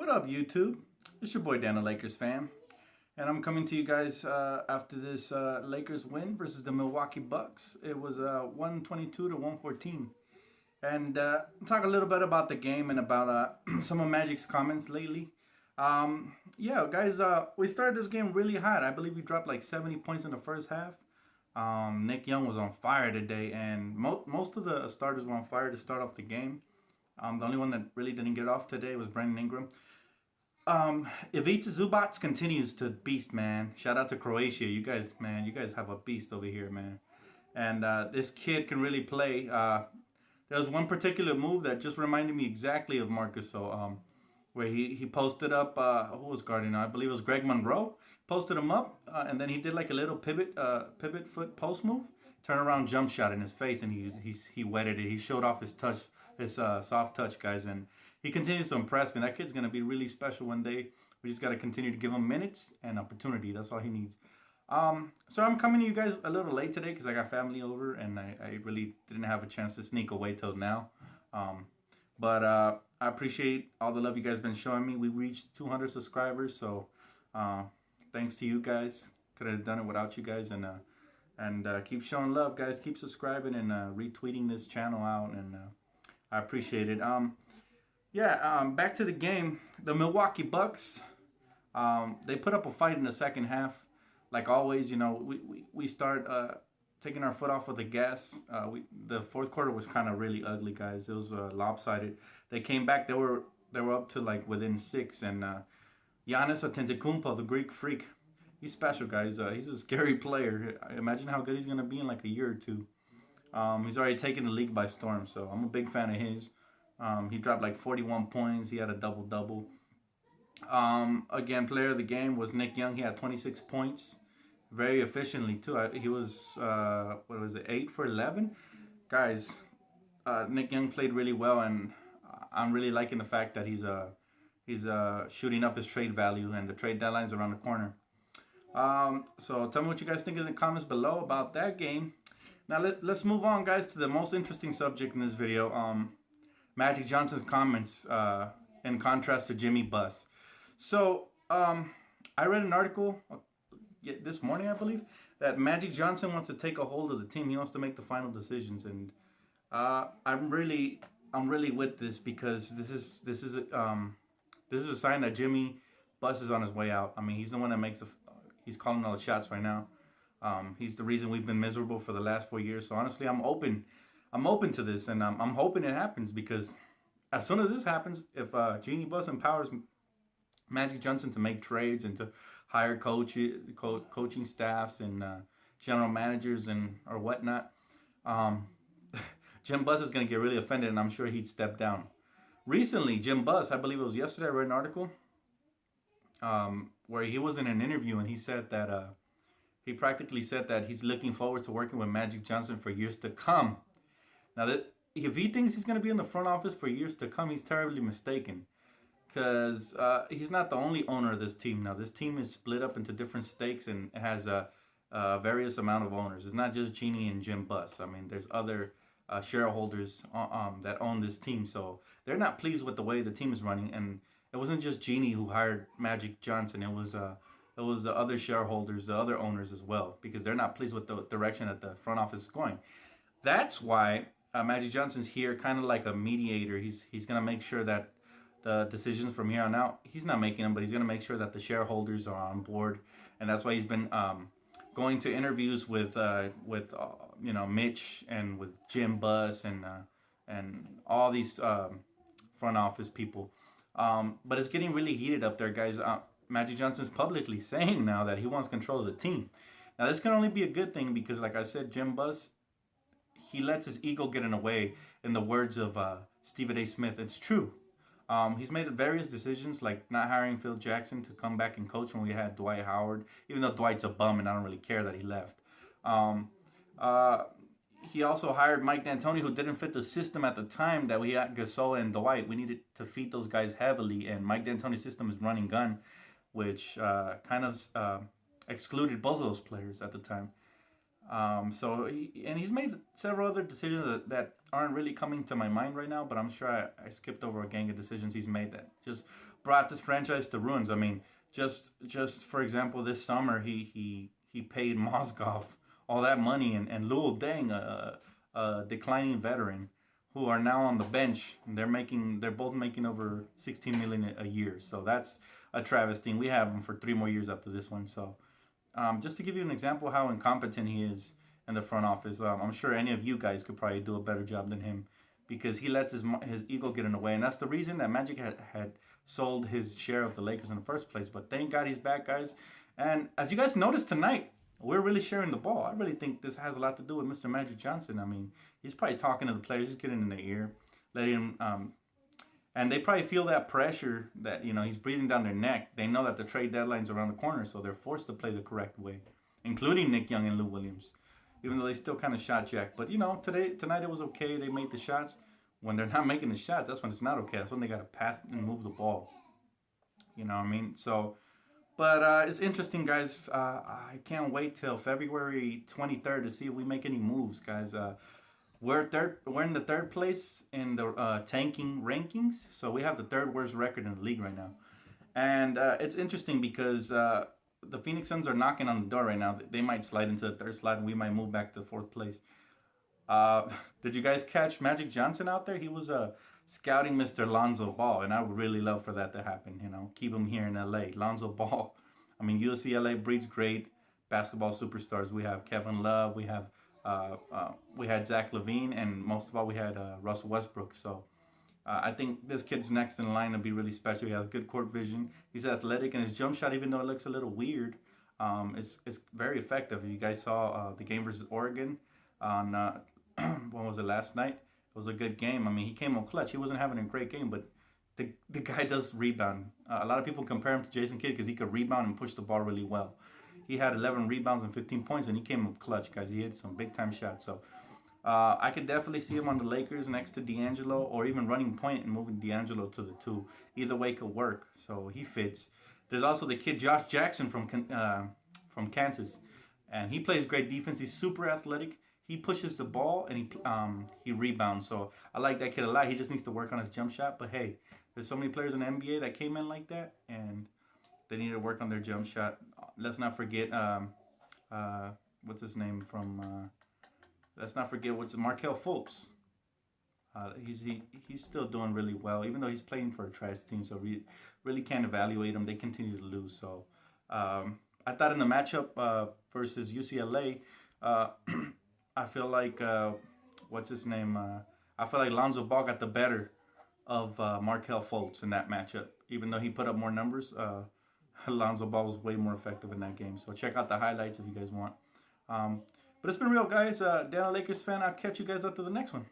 What up, YouTube? It's your boy Dan, the Lakers fan, and I'm coming to you guys after this Lakers win versus the Milwaukee Bucks. It was 122 to 114, and talk a little bit about the game and about some of Magic's comments lately. Yeah, guys, we started this game really hot. I believe we dropped like 70 points in the first half. Nick Young was on fire today, and most of the starters were on fire to start off the game. The only one that really didn't get off today was Brandon Ingram. Ivica Zubac continues to beast, man. Shout out to Croatia. You guys, man, you guys have a beast over here, man. And this kid can really play. There was one particular move that just reminded me exactly of Marcus. So, where he posted up, who was guarding? I believe it was Greg Monroe. Posted him up, and then he did like a little pivot foot post move, turn around jump shot in his face, and he wetted it. He showed off his touch, his soft touch, guys, and he continues to impress me. That kid's gonna be really special one day. We just gotta continue to give him minutes and opportunity. That's all he needs. So I'm coming to you guys a little late today because I got family over and I really didn't have a chance to sneak away till now. But I appreciate all the love you guys been showing me. We reached 200 subscribers, so thanks to you guys. Could have done it without you guys, and keep showing love, guys. Keep subscribing and retweeting this channel out, and I appreciate it. Back to the game. The Milwaukee Bucks, they put up a fight in the second half. Like always, you know, we start taking our foot off of the gas. The fourth quarter was kind of really ugly, guys. It was lopsided. They came back. They were up to like within 6, and Giannis Antetokounmpo, the Greek freak, he's special, guys. He's a scary player. Imagine how good he's gonna be in like a year or two. He's already taken the league by storm, so I'm a big fan of his. He dropped like 41 points. He had a double-double. Again, player of the game was Nick Young. He had 26 points. Very efficiently, too. He was, 8 for 11? Guys, Nick Young played really well, and I'm really liking the fact that he's shooting up his trade value, and the trade deadline's around the corner. So tell me what you guys think in the comments below about that game. Now let's move on, guys, to the most interesting subject in this video. Magic Johnson's comments in contrast to Jimmy Buss. So I read an article this morning, I believe, that Magic Johnson wants to take a hold of the team. He wants to make the final decisions, and I'm really with this because this is a sign that Jimmy Buss is on his way out. I mean, he's the one that he's calling all the shots right now. He's the reason we've been miserable for the last 4 years. So honestly, I'm open to this, and I'm hoping it happens, because as soon as this happens, if Jeanie Buss empowers Magic Johnson to make trades and to hire coaching staffs and general managers and or whatnot, Jim Buss is going to get really offended, and I'm sure he'd step down. Recently, Jim Buss, I believe it was yesterday, I read an article where he was in an interview, and he said that he practically said that he's looking forward to working with Magic Johnson for years to come. Now, if he thinks he's going to be in the front office for years to come, he's terribly mistaken, because he's not the only owner of this team. Now, this team is split up into different stakes and has a various amount of owners. It's not just Jeanie and Jim Buss. I mean, there's other shareholders that own this team, so they're not pleased with the way the team is running. And it wasn't just Jeanie who hired Magic Johnson. It was the other shareholders, the other owners as well, because they're not pleased with the direction that the front office is going. That's why Magic Johnson's here, kind of like a mediator. He's going to make sure that the decisions from here on out, he's not making them, but he's going to make sure that the shareholders are on board. And that's why he's been going to interviews with Mitch and with Jim Buss and all these front office people. But it's getting really heated up there, guys. Magic Johnson's publicly saying now that he wants control of the team. Now, this can only be a good thing because, like I said, Jim Buss, he lets his ego get in the way, in the words of Stephen A. Smith. It's true. He's made various decisions, like not hiring Phil Jackson to come back and coach when we had Dwight Howard, even though Dwight's a bum and I don't really care that he left. He also hired Mike D'Antoni, who didn't fit the system at the time that we had Gasol and Dwight. We needed to feed those guys heavily, and Mike D'Antoni's system is running gun, which kind of excluded both of those players at the time. And he's made several other decisions that aren't really coming to my mind right now, but I'm sure I skipped over a gang of decisions he's made that just brought this franchise to ruins. I mean, just for example, this summer he paid Mozgov all that money and Luol Deng, a declining veteran, who are now on the bench. They're both making over 16 million a year. So that's a travesty. And we have him for 3 more years after this one. So just to give you an example how incompetent he is in the front office, I'm sure any of you guys could probably do a better job than him because he lets his ego get in the way, and that's the reason that Magic had sold his share of the Lakers in the first place. But thank God he's back, guys. And as you guys noticed tonight, we're really sharing the ball. I really think this has a lot to do with Mr. Magic Johnson. I mean, he's probably talking to the players, just getting in their ear, letting them and they probably feel that pressure that he's breathing down their neck. They know that the trade deadline's around the corner, so they're forced to play the correct way, including Nick Young and Lou Williams, even though they still kind of shot Jack. But tonight it was okay. They made the shots. When they're not making the shots, that's when it's not okay. That's when they got to pass and move the ball. You know what I mean? So, but it's interesting, guys. I can't wait till February 23rd to see if we make any moves, guys. We're third. We're in the third place in the tanking rankings, so we have the third worst record in the league right now. And it's interesting because the Phoenix Suns are knocking on the door right now. They might slide into the third slot, and we might move back to fourth place. Uh, did you guys catch Magic Johnson out there? He was scouting Mr. Lonzo Ball, and I would really love for that to happen. Keep him here in LA. Lonzo Ball. I mean, UCLA breeds great basketball superstars. We have Kevin Love. We had Zach LaVine, and most of all, we had Russell Westbrook. So I think this kid's next in line to be really special. He has good court vision. He's athletic, and his jump shot, even though it looks a little weird, is very effective. You guys saw the game versus Oregon on when was it, last night? It was a good game. I mean, he came on clutch. He wasn't having a great game, but the guy does rebound. A lot of people compare him to Jason Kidd because he could rebound and push the ball really well. He had 11 rebounds and 15 points, and he came up clutch, guys. He hit some big-time shots. So I could definitely see him on the Lakers next to D'Angelo, or even running point and moving D'Angelo to the 2. Either way could work, so he fits. There's also the kid Josh Jackson from Kansas, and he plays great defense. He's super athletic. He pushes the ball, and he rebounds. So I like that kid a lot. He just needs to work on his jump shot. But, hey, there's so many players in the NBA that came in like that, and they need to work on their jump shot. Let's not forget, what's his name from? Let's not forget Markelle Fultz. He's still doing really well, even though he's playing for a trash team. So we really can't evaluate him. They continue to lose. So I thought in the matchup versus UCLA, I feel like what's his name? I feel like Lonzo Ball got the better of Markelle Fultz in that matchup, even though he put up more numbers. Lonzo Ball was way more effective in that game. So check out the highlights if you guys want. But it's been real, guys. Dan, a Lakers fan. I'll catch you guys after the next one.